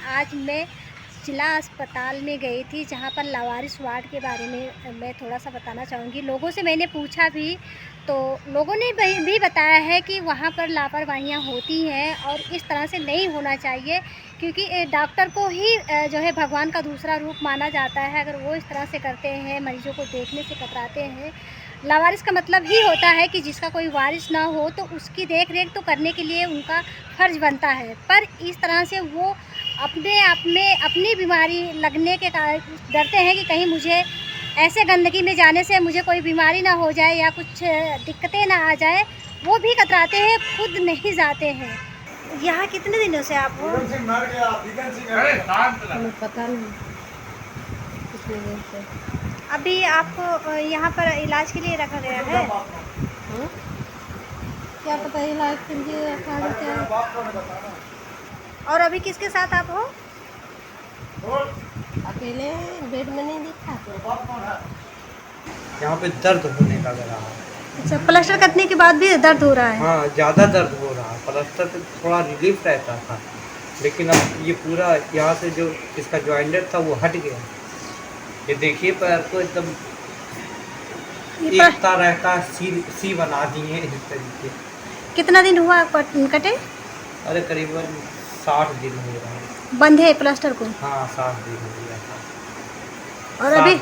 आज मैं जिला अस्पताल में गई थी, जहाँ पर लावारिस वार्ड के बारे में मैं थोड़ा सा बताना चाहूँगी। लोगों से मैंने पूछा भी, तो लोगों ने भी बताया है कि वहाँ पर लापरवाहियाँ होती हैं और इस तरह से नहीं होना चाहिए, क्योंकि डॉक्टर को ही जो है भगवान का दूसरा रूप माना जाता है। अगर वो इस तरह से करते हैं, मरीज़ों को देखने से कतराते हैं। लावारिस का मतलब ही होता है कि जिसका कोई वारिस ना हो, तो उसकी देख रेख तो करने के लिए उनका फ़र्ज़ बनता है। पर इस तरह से वो अपने आप में अपनी बीमारी लगने के कारण डरते हैं कि कहीं मुझे ऐसे गंदगी में जाने से मुझे कोई बीमारी ना हो जाए या कुछ दिक्कतें ना आ जाए, वो भी कतराते हैं, खुद नहीं जाते हैं। यहाँ कितने दिनों से आप हो? पता नहीं कितने दिन से। अभी आपको यहाँ पर इलाज के लिए रखा गया है? क्या पता इलाज के लिए रखा है क्या? और अभी किसके साथ आप हो? अकेले बेड में नहीं दिखा। यहाँ पे दर्द होने लग रहा है। अच्छा, प्लास्टर कटने के बाद भी दर्द हो रहा है? हाँ, ज़्यादा दर्द हो रहा है। प्लास्टर से थोड़ा रिलीफ रहता था, लेकिन अब ये पूरा यहाँ से जो इसका जॉइंटर था वो हट गया। ये देखिए पैर को एकदम एक तरह का सी बना दिए इस तरीके। कितना दिन हुआ कटे? अरे करीबन 60 दिन हो रहा है। बंधे प्लास्टर को? हाँ, 60 दिन हो गया था। और अभी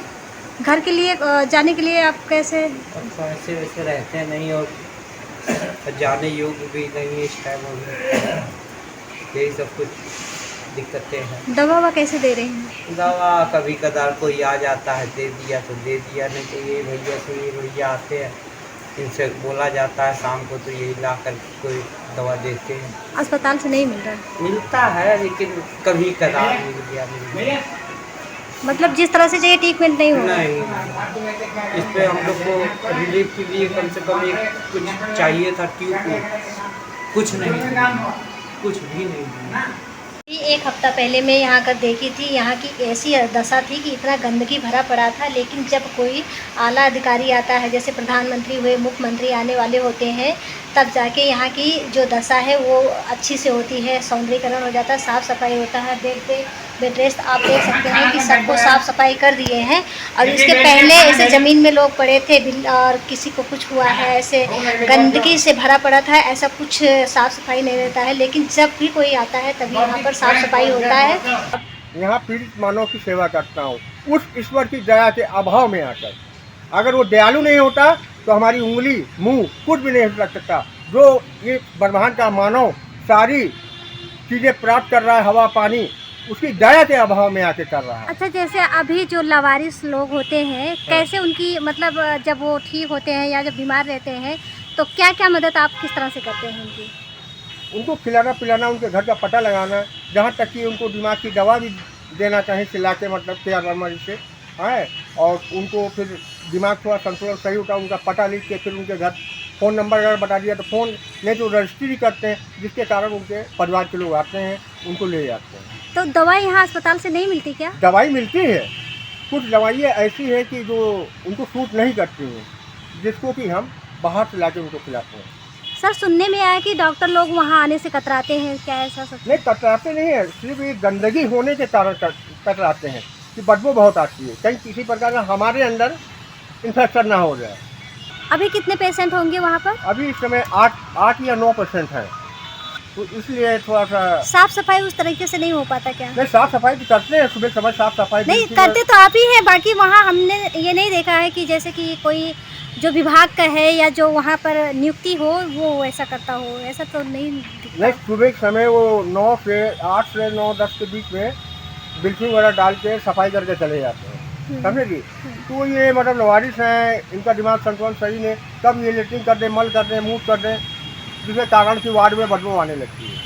घर के लिए जाने के लिए आप कैसे? अब ऐसे वैसे रहते नहीं और जाने योग्य भी नहीं इस टाइम में। यही सब कुछ दिक्कतें हैं। दवा कैसे दे रहे हैं? दवा कभी कदार कोई आ जाता है, दे दिया तो दे दिया, नहीं तो ये भैया से ये भैया आते हैं, इनसे बोला जाता है शाम को, तो यही ला कर कोई दवा देते हैं। अस्पताल से नहीं मिल रहा? मिलता है, लेकिन कभी कदार मिल गया। मतलब जिस तरह से चाहिए ट्रीटमेंट नहीं हो रहा? नहीं, इस पे हम लोग को रिलीफ के लिए कम से कम एक कुछ चाहिए था, ट्यूब। कुछ नहीं, कुछ भी नहीं। एक हफ्ता पहले मैं यहाँ कर देखी थी, यहाँ की ऐसी दशा थी कि इतना गंदगी भरा पड़ा था। लेकिन जब कोई आला अधिकारी आता है, जैसे प्रधानमंत्री हुए, मुख्यमंत्री आने वाले होते हैं, तब जाके यहाँ की जो दशा है वो अच्छी से होती है, सौंदर्यीकरण हो जाता है, साफ़ सफाई होता है। बेड रेस्ट आप देख सकते हैं कि सबको साफ़ सफाई कर दिए हैं। और इसके पहले ऐसे ज़मीन में लोग पड़े थे और किसी को कुछ हुआ है, ऐसे गंदगी से भरा पड़ा था, ऐसा कुछ साफ़ सफाई नहीं रहता है। लेकिन जब भी कोई आता है तभी यहाँ पर साफ़ सफाई होता है। यहाँ पीड़ित मानव की सेवा करता हूँ, उस ईश्वर की दया के अभाव में आकर। अगर वो दयालु नहीं होता तो हमारी उंगली मुंह कुछ भी नहीं हो सकता। जो ये ब्रह्मांड का मानव सारी चीज़ें प्राप्त कर रहा है, हवा पानी, उसकी दया के अभाव में आके कर रहा है। अच्छा, जैसे अभी जो लावारिस लोग होते हैं, कैसे उनकी मतलब जब वो ठीक होते हैं या जब बीमार रहते हैं, तो क्या क्या मदद आप किस तरह से करते हैं उनकी? उनको खिलाना पिलाना, उनके घर का पता लगाना, जहाँ तक कि उनको दिमाग की दवा भी देना चाहिए खिला के, मतलब केयर मरीज से है। और उनको फिर दिमाग थोड़ा संतुलन सही होता है, उनका पता लिख के फिर उनके घर फ़ोन नंबर अगर बता दिया तो फ़ोन नहीं तो रजिस्ट्री करते हैं, जिसके कारण उनके परिवार के लोग आते हैं, उनको ले जाते हैं। तो दवाई यहाँ अस्पताल से नहीं मिलती क्या? दवाई मिलती है, कुछ दवाइयाँ ऐसी है कि जो उनको सूट नहीं करती हैं, जिसको कि हम बाहर से ला के उनको खिलाते हैं। सर, सुनने में आया कि डॉक्टर लोग वहाँ आने से कतराते हैं, क्या ऐसा सच? नहीं, कतराते नहीं है, सिर्फ ये गंदगी होने के कारण कतराते हैं कि बदबू बहुत आती है, कहीं किसी प्रकार का हमारे अंदर इन्फेक्शन ना हो जाए। अभी कितने पेशेंट होंगे वहाँ पर? अभी इस समय 8 या 9% है, तो इसलिए थोड़ा सा साफ सफाई उस तरीके से नहीं हो पाता क्या? नहीं, साफ सफाई भी करते हैं, सुबह समय साफ सफाई नहीं करते तो आप ही हैं, बाकी वहाँ हमने ये नहीं देखा है कि जैसे कि कोई जो विभाग का है या जो वहाँ पर नियुक्ति हो वो ऐसा करता हो, ऐसा तो नहीं दिखता। नहीं, सुबह के समय वो 8 से 9 10 के बीच में ब्लीचिंग वगैरह डाल के सफाई करके चले जाते हैं, समझे जी। तो ये मतलब लावारिस हैं, इनका दिमाग संतुलन सही नहीं, कब ये लेटरिन कर दें, मल कर दें, मूव कर दें, जिसके कारण की वार्ड में बदबू आने लगती है,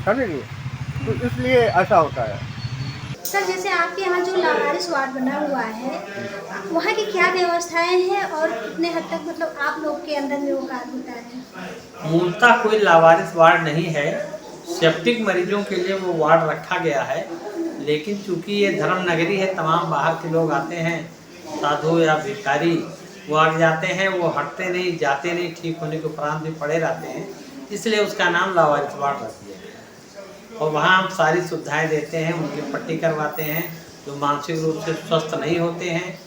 समझे जी। तो इसलिए ऐसा होता है। सर, जैसे आपके यहाँ जो लावारिस वार्ड बना हुआ है, वहाँ की क्या व्यवस्थाएं हैं और कितने हद तक मतलब आप लोग के अंदर में वो कार्य होता है? मूलतः कोई लावारिस वार्ड नहीं है, सेप्टिक मरीजों के लिए वो वार्ड रखा गया है। लेकिन चूंकि ये धर्म नगरी है, तमाम बाहर के लोग आते हैं, साधु या भिखारी वो आ जाते हैं, वो हटते नहीं, जाते नहीं, ठीक होने के उपरांत भी पड़े रहते हैं, इसलिए उसका नाम लावारिस वार्ड रख दिया गया। और वहाँ हम सारी सुविधाएं देते हैं, उनकी पट्टी करवाते हैं। जो मानसिक रूप से स्वस्थ नहीं होते हैं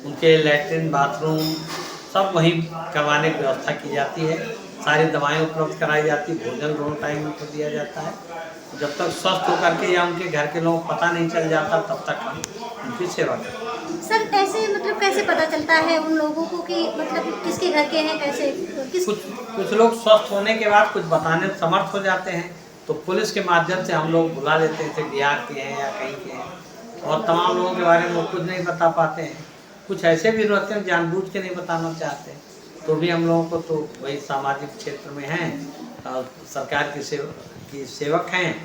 उनके लैट्रिन बाथरूम सब वहीं करवाने की व्यवस्था की जाती है। सारी दवाएं उपलब्ध कराई जाती, भोजन दोनों टाइम उनको दिया जाता है। जब तक स्वस्थ होकर के या उनके घर के लोगों को पता नहीं चल जाता तब तक हम उनकी सेवा करते हैं। सर ऐसे मतलब कैसे पता चलता है उन लोगों को कि मतलब किसके घर के हैं, कैसे कुछ लोग स्वस्थ होने के बाद कुछ बताने समर्थ हो जाते हैं तो पुलिस के माध्यम से हम लोग बुला लेते हैं, जैसे बिहार के हैं या कहीं के हैं, और तमाम लोगों के बारे में वो कुछ नहीं बता पाते हैं। कुछ ऐसे भी रहते हैं जानबूझ के नहीं बताना चाहते, तो भी हम लोगों को तो वही सामाजिक क्षेत्र में हैं, सरकार की सेवक हैं,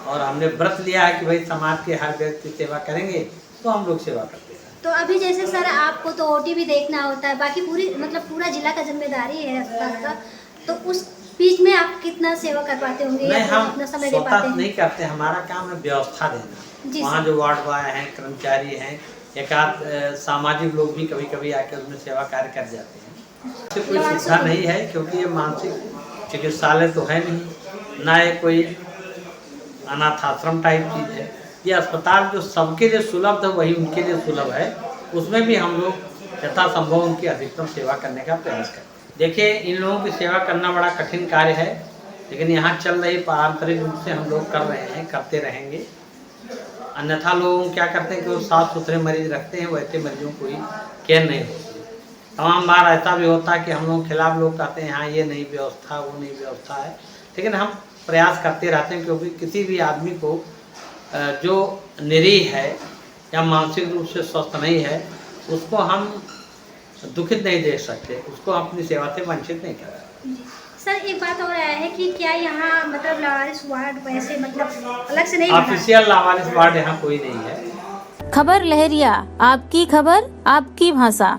और हमने व्रत लिया है कि भाई समाज के हर व्यक्ति की सेवा करेंगे, तो हम लोग सेवा करते हैं। तो अभी जैसे सर आपको तो ओटी भी देखना होता है, बाकी पूरा जिला का जिम्मेदारी है अस्पताल का, तो उस बीच में आप कितना सेवा कर पाते होंगे? नहीं, हम कितना समय दे पाते हैं? नहीं करते, हमारा काम है व्यवस्था देना। वहाँ जो वार्ड बॉय हैं, कर्मचारी हैं, एक आध सामाजिक लोग भी कभी कभी आकर उसमें सेवा कार्य कर जाते हैं। इससे कोई सुविधा नहीं है क्योंकि ये मानसिक चिकित्सालय तो है नहीं, ना ये कोई अनाथ आश्रम टाइप चीज़ है। ये अस्पताल जो सबके लिए सुलभ है वही उनके लिए सुलभ है, उसमें भी हम लोग यथासंभव उनकी अधिकतम सेवा करने का प्रयास करते हैं। देखिए, इन लोगों की सेवा करना बड़ा कठिन कार्य है, लेकिन यहाँ चल रही पारंपरिक रूप से हम लोग कर रहे हैं, करते रहेंगे। अन्यथा लोग क्या करते हैं कि वो साफ सुथरे मरीज रखते हैं, वैसे मरीजों को ही केयर नहीं होती। तमाम बार ऐसा भी होता है कि हम लोग के खिलाफ लोग कहते हैं हाँ ये नहीं व्यवस्था, वो नहीं व्यवस्था है, लेकिन हम प्रयास करते रहते हैं क्योंकि किसी भी आदमी को जो निरीह है या मानसिक रूप से स्वस्थ नहीं है उसको हम दुखित नहीं देख सकते, उसको अपनी सेवा से वंचित नहीं कर सकते। सर एक बात और आया है कि क्या यहाँ मतलब लावारिस वार्ड वैसे मतलब अलग से नहीं बना? ऑफिशियल लावारिस वार्ड यहाँ कोई नहीं है। खबर लहरिया, आपकी खबर आपकी भाषा।